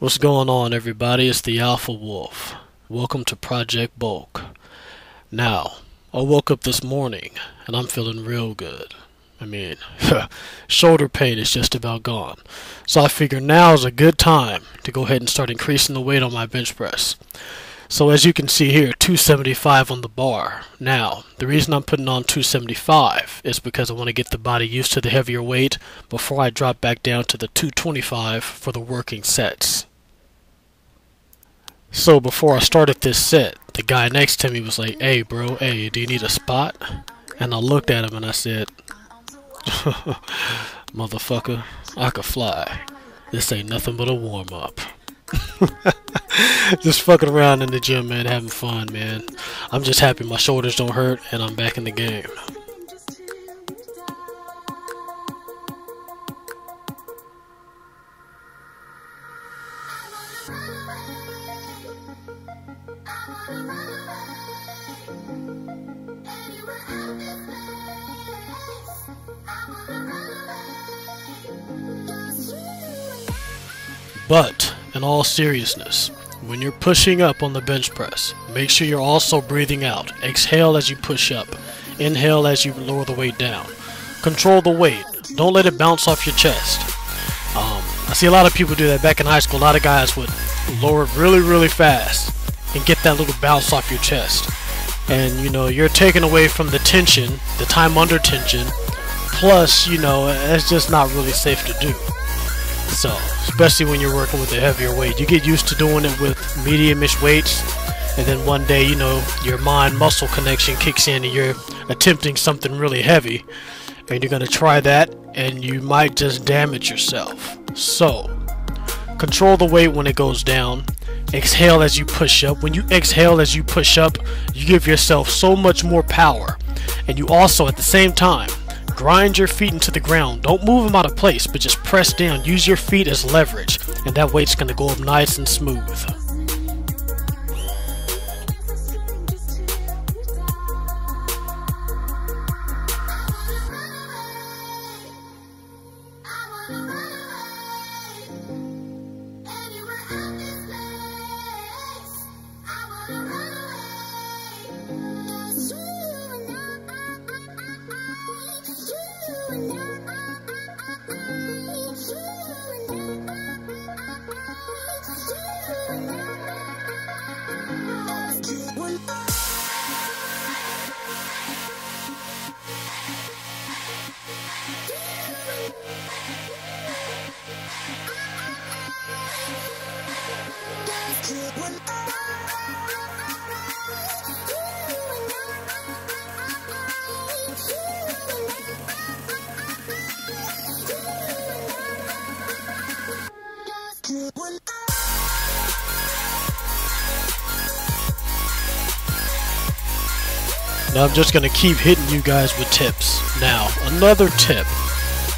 What's going on, everybody? It's the Alpha Wolf. Welcome to Project Bulk. Now, I woke up this morning and I'm feeling real good. I mean, shoulder pain is just about gone. So I figure now is a good time to go ahead and start increasing the weight on my bench press. So as you can see here, 275 on the bar. Now, the reason I'm putting on 275 is because I want to get the body used to the heavier weight before I drop back down to the 225 for the working sets. So before I started this set, the guy next to me was like, "Hey bro, hey, do you need a spot?" And I looked at him and I said, "Motherfucker, I could fly. This ain't nothing but a warm-up." Just fucking around in the gym, man, having fun, man. I'm just happy my shoulders don't hurt and I'm back in the game. But, in all seriousness, when you're pushing up on the bench press, make sure you're also breathing out. Exhale as you push up. Inhale as you lower the weight down. Control the weight. Don't let it bounce off your chest. I see a lot of people do that back in high school. A lot of guys would lower it really fast and get that little bounce off your chest. And, you know, you're taking away from the tension, the time under tension. Plus, you know, it's just not really safe to do. So, especially when you're working with a heavier weight, you get used to doing it with medium-ish weights, and then one day, you know, your mind-muscle connection kicks in and you're attempting something really heavy, and you're going to try that, and you might just damage yourself. So, control the weight when it goes down. Exhale as you push up. When you exhale as you push up, you give yourself so much more power, and you also, at the same time, grind your feet into the ground. Don't move them out of place, but just press down. Use your feet as leverage, and that weight's going to go up nice and smooth. Now I'm just going to keep hitting you guys with tips. Now, another tip.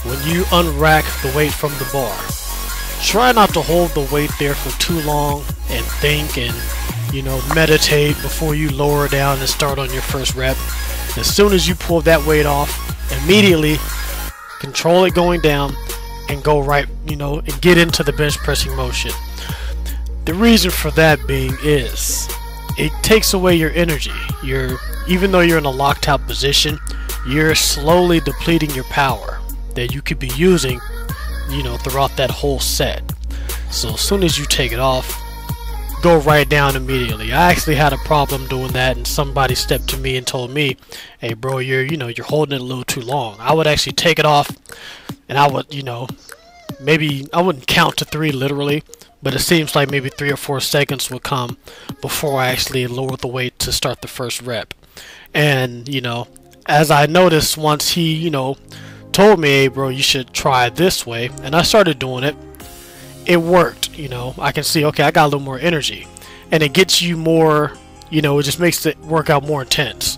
When you unrack the weight from the bar, try not to hold the weight there for too long and think and, you know, meditate before you lower down and start on your first rep. As soon as you pull that weight off, immediately control it going down and go right, you know, and get into the bench pressing motion. The reason for that being is it takes away your energy. Even though you're in a locked out position, you're slowly depleting your power that you could be using, you know, throughout that whole set. So as soon as you take it off, go right down immediately. I actually had a problem doing that, and somebody stepped to me and told me, "Hey bro, you're holding it a little too long." I would actually take it off, and I would, you know, maybe I wouldn't count to 3 literally, but it seems like maybe 3 or 4 seconds would come before I actually lowered the weight to start the first rep. And, you know, as I noticed once he, you know, told me, "Hey bro, you should try this way," and I started doing it, it worked. You know, I can see, okay, I got a little more energy, and it gets you more, you know, it just makes the workout more intense.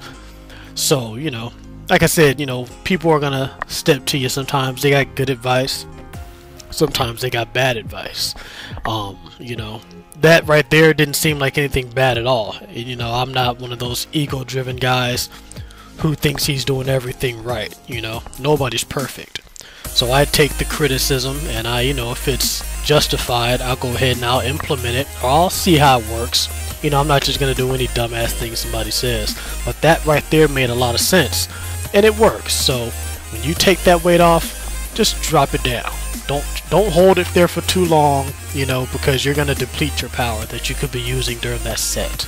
So, you know, like I said, you know, people are gonna step to you sometimes. They got good advice, sometimes they got bad advice. You know, that right there didn't seem like anything bad at all. You know, I'm not one of those ego-driven guys who thinks he's doing everything right. You know, nobody's perfect. So I take the criticism, and if it's justified, I'll go ahead and I'll implement it, or I'll see how it works. I'm not just gonna do any dumbass thing somebody says. But that right there made a lot of sense, and it works. So when you take that weight off, just drop it down. Don't hold it there for too long, because you're gonna deplete your power that you could be using during that set.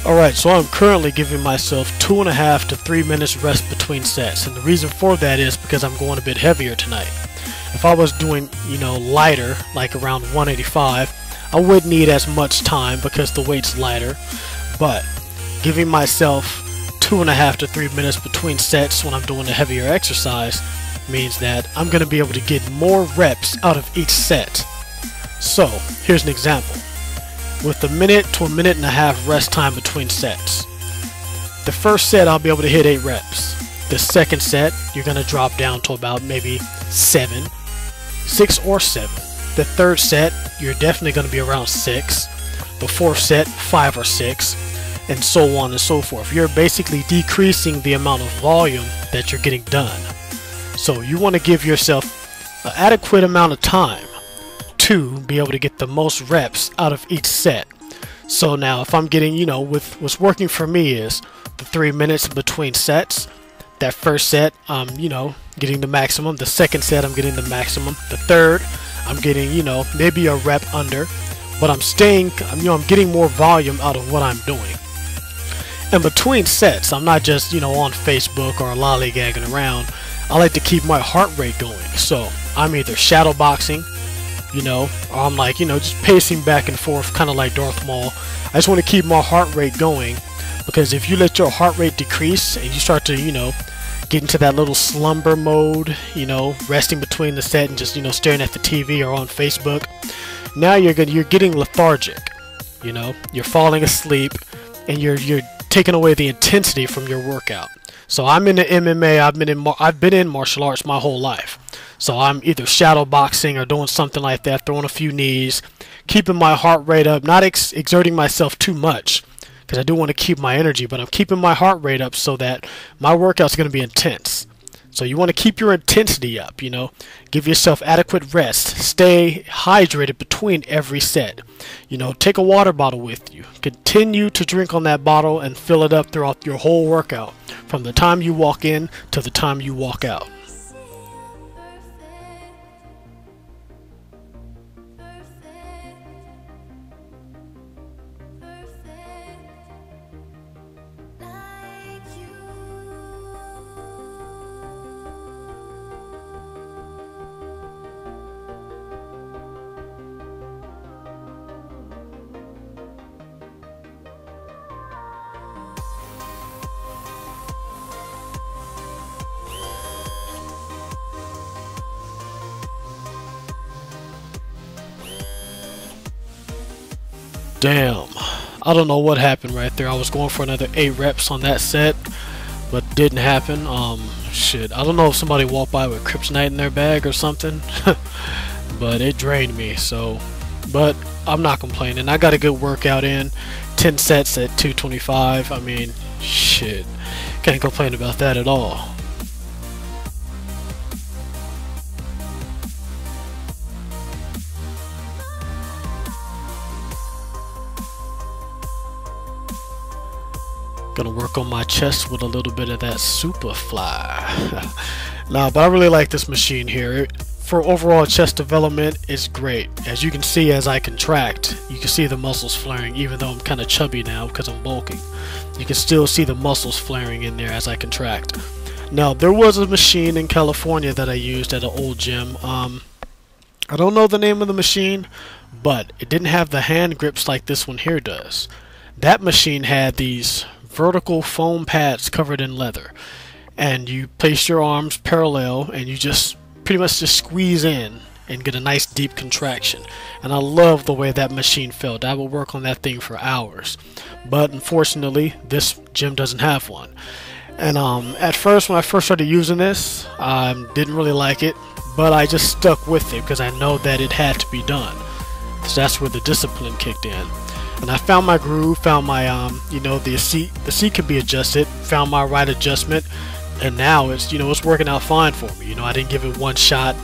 Alright, so I'm currently giving myself 2.5 to 3 minutes rest between sets, and the reason for that is because I'm going a bit heavier tonight. If I was doing, lighter, like around 185, I wouldn't need as much time because the weight's lighter, but giving myself 2.5 to 3 minutes between sets when I'm doing a heavier exercise means that I'm going to be able to get more reps out of each set. So, here's an example. With a minute to a minute and a half rest time between sets. The first set I'll be able to hit 8 reps. The second set you're going to drop down to about maybe 6 or 7. The third set you're definitely going to be around 6. The fourth set 5 or 6, and so on and so forth. You're basically decreasing the amount of volume that you're getting done. So you want to give yourself an adequate amount of time to be able to get the most reps out of each set. So now if I'm getting, with what's working for me is the 3 minutes between sets. That first set, getting the maximum. The second set, I'm getting the maximum. The third, I'm getting, maybe a rep under, but I'm getting more volume out of what I'm doing. And between sets, I'm not just, on Facebook or lollygagging around. I like to keep my heart rate going. So I'm either shadow boxing, or I'm like, just pacing back and forth, kind of like Darth Maul. I just want to keep my heart rate going, because if you let your heart rate decrease and you start to, get into that little slumber mode, resting between the set and just, staring at the TV or on Facebook, now you're getting lethargic, you're falling asleep, and you're taking away the intensity from your workout. So I'm in the MMA, I've been in martial arts my whole life. So I'm either shadow boxing or doing something like that, throwing a few knees, keeping my heart rate up, not exerting myself too much, because I do want to keep my energy, but I'm keeping my heart rate up so that my workout's going to be intense. So you want to keep your intensity up, give yourself adequate rest, stay hydrated between every set, take a water bottle with you, continue to drink on that bottle and fill it up throughout your whole workout, from the time you walk in to the time you walk out. Damn, I don't know what happened right there. I was going for another 8 reps on that set, but didn't happen. Shit, I don't know if somebody walked by with kryptonite in their bag or something, but it drained me. So, but I'm not complaining. I got a good workout in, 10 sets at 225. I mean, shit, can't complain about that at all. Gonna work on my chest with a little bit of that Superfly. Nah, but I really like this machine here. For overall chest development, it's great. As you can see, as I contract, you can see the muscles flaring, even though I'm kind of chubby now because I'm bulking. You can still see the muscles flaring in there as I contract. Now, there was a machine in California that I used at an old gym. I don't know the name of the machine, but it didn't have the hand grips like this one here does. That machine had these vertical foam pads covered in leather, and you place your arms parallel and you just pretty much just squeeze in and get a nice deep contraction. And I love the way that machine felt. I will work on that thing for hours, but unfortunately this gym doesn't have one. And at first, when I first started using this, I didn't really like it, but I just stuck with it because I know that it had to be done. So that's where the discipline kicked in. And I found my groove, found my the seat could be adjusted, found my right adjustment, and now it's it's working out fine for me. I didn't give it one shot,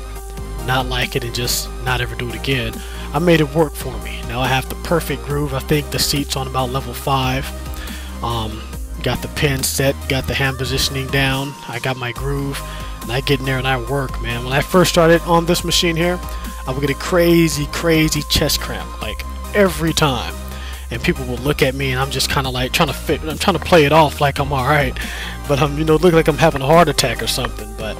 not like it, and just not ever do it again. I made it work for me. Now I have the perfect groove. I think the seat's on about level 5. Got the pin set, got the hand positioning down, I got my groove, and I get in there and I work, man. When I first started on this machine here, I would get a crazy chest cramp, like every time. And people will look at me and I'm just kind of like trying to play it off like I'm alright, but I'm look like I'm having a heart attack or something. But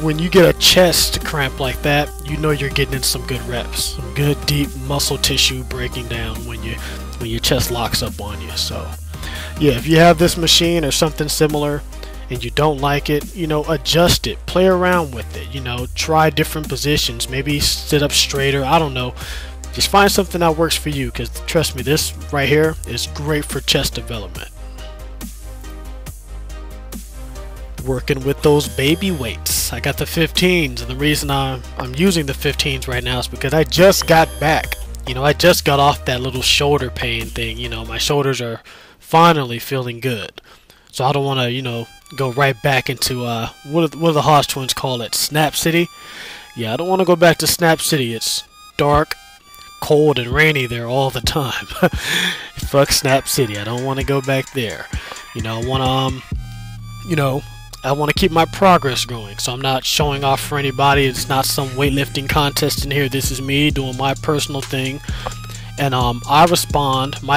when you get a chest cramp like that, you're getting in some good reps, some good deep muscle tissue breaking down when your chest locks up on you. So yeah, if you have this machine or something similar and you don't like it, adjust it, play around with it, try different positions, maybe sit up straighter, I don't know. Just find something that works for you, because trust me, this right here is great for chest development. Working with those baby weights. I got the 15s, and the reason I'm using the 15s right now is because I just got back. I just got off that little shoulder pain thing. My shoulders are finally feeling good. So I don't want to, go right back into, what do the Hodge twins call it? Snap City? Yeah, I don't want to go back to Snap City. It's dark, cold, and rainy there all the time. Fuck Snap City. I don't want to go back there. I want to, I want to keep my progress going, so I'm not showing off for anybody. It's not some weightlifting contest in here. This is me doing my personal thing. And my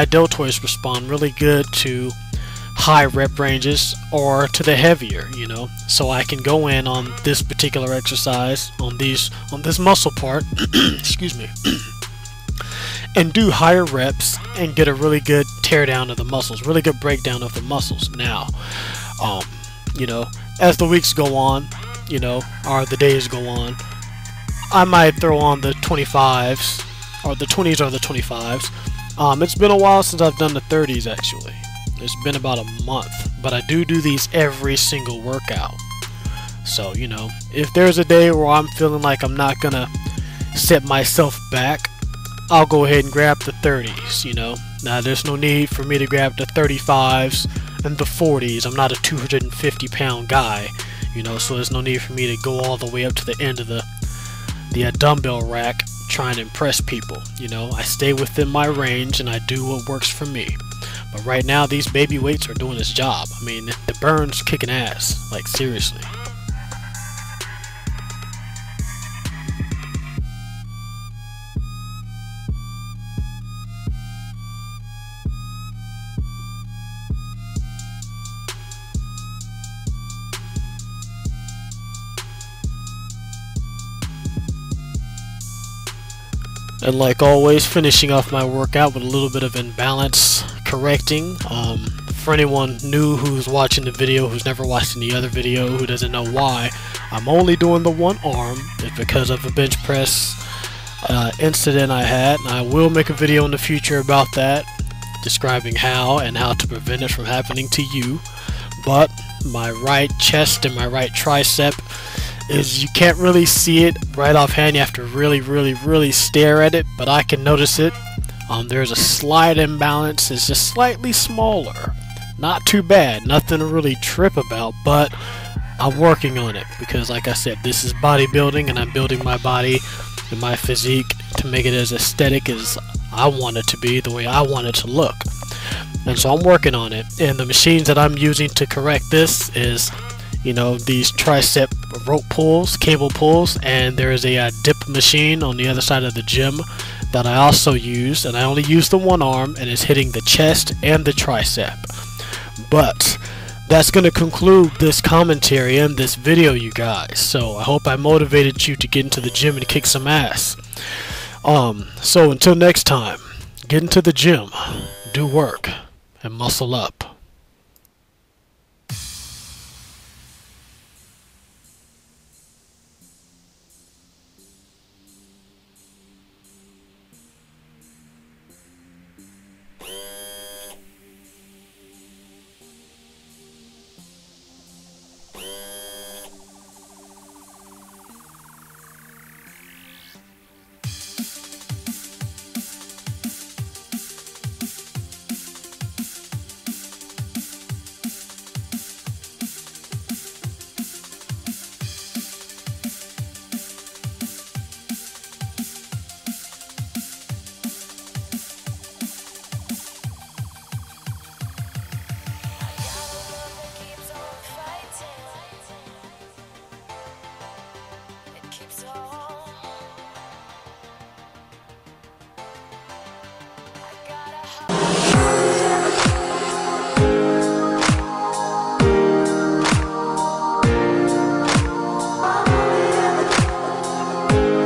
deltoids respond really good to high rep ranges or to the heavier, so I can go in on this particular exercise, on this muscle part, excuse me, and do higher reps and get a really good tear down of the muscles, really good breakdown of the muscles. Now, as the weeks go on, or the days go on, I might throw on the 25s, or the 20s or the 25s. It's been a while since I've done the 30s actually. It's been about a month, but I do these every single workout. So, if there's a day where I'm feeling like I'm not gonna set myself back, I'll go ahead and grab the 30s, Now, there's no need for me to grab the 35s and the 40s. I'm not a 250-pound guy, so there's no need for me to go all the way up to the end of the dumbbell rack trying to impress people. I stay within my range and I do what works for me. But right now, these baby weights are doing its job. I mean, the burn's kicking ass, like seriously. And like always, finishing off my workout with a little bit of imbalance correcting. For anyone new who's watching the video, who's never watched any other video, who doesn't know why I'm only doing the one arm, it's because of a bench press incident I had. And I will make a video in the future about that, describing how and how to prevent it from happening to you. But my right chest and my right tricep is, you can't really see it right offhand. You have to really stare at it, but I can notice it. There's a slight imbalance. It's just slightly smaller. Not too bad, nothing to really trip about, but I'm working on it because, like I said, this is bodybuilding and I'm building my body and my physique to make it as aesthetic as I want it to be, the way I want it to look. And so I'm working on it, and the machines that I'm using to correct this is, these tricep rope pulls, cable pulls, and there is a dip machine on the other side of the gym that I also use, and I only use the one arm, and it's hitting the chest and the tricep. But that's going to conclude this commentary and this video, you guys. So I hope I motivated you to get into the gym and kick some ass. So until next time, get into the gym, do work, and muscle up.